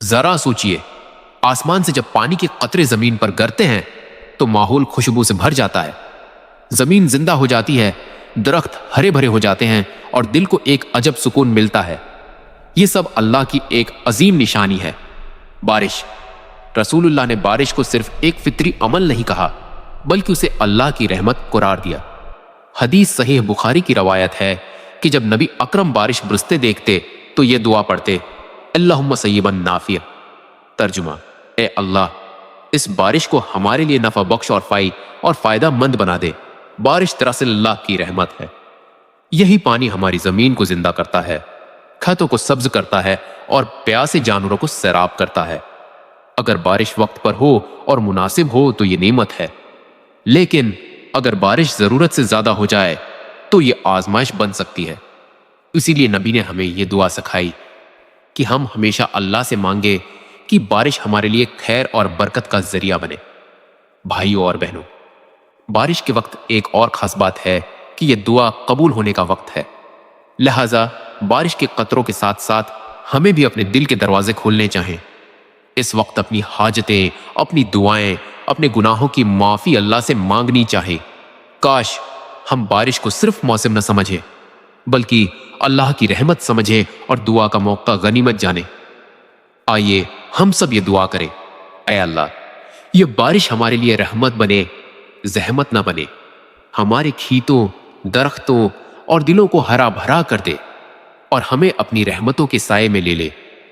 ذرا سوچئے، آسمان سے جب پانی کے قطرے زمین پر گرتے ہیں تو ماحول خوشبو سے بھر جاتا ہے، زمین زندہ ہو جاتی ہے، درخت ہرے بھرے ہو جاتے ہیں اور دل کو ایک عجب سکون ملتا ہے۔ یہ سب اللہ کی ایک عظیم نشانی ہے۔ بارش، رسول اللہ نے بارش کو صرف ایک فطری عمل نہیں کہا بلکہ اسے اللہ کی رحمت قرار دیا۔ حدیث صحیح بخاری کی روایت ہے کہ جب نبی اکرم بارش برستے دیکھتے تو یہ دعا پڑھتے، اللہم صیبا نافع۔ ترجمہ، اے اللہ اس بارش کو ہمارے لیے نفع بخش اور فائدہ مند بنا دے۔ بارش دراصل اللہ کی رحمت ہے۔ یہی پانی ہماری زمین کو زندہ کرتا ہے، کھیتوں کو سبز کرتا ہے اور پیاسے جانوروں کو سیراب کرتا ہے۔ اگر بارش وقت پر ہو اور مناسب ہو تو یہ نعمت ہے، لیکن اگر بارش ضرورت سے زیادہ ہو جائے تو یہ آزمائش بن سکتی ہے۔ اسی لیے نبی نے ہمیں یہ دعا سکھائی کہ ہم ہمیشہ اللہ سے مانگے کہ بارش ہمارے لیے خیر اور برکت کا ذریعہ بنے۔ بھائیوں اور بہنوں، بارش کے وقت ایک اور خاص بات ہے کہ یہ دعا قبول ہونے کا وقت ہے، لہذا بارش کے قطروں کے ساتھ ساتھ ہمیں بھی اپنے دل کے دروازے کھولنے چاہیں۔ اس وقت اپنی حاجتیں، اپنی دعائیں، اپنے گناہوں کی معافی اللہ سے مانگنی چاہے۔ کاش ہم بارش کو صرف موسم نہ سمجھیں بلکہ اللہ کی رحمت سمجھیں اور دعا کا موقع غنیمت جانیں۔ آئیے ہم سب یہ دعا کریں، اے اللہ یہ بارش ہمارے لیے رحمت بنے، زحمت نہ بنے، ہمارے کھیتوں، درختوں اور دلوں کو ہرا بھرا کر دے اور ہمیں اپنی رحمتوں کے سائے میں لے لے۔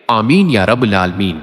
آمین یا رب العالمین۔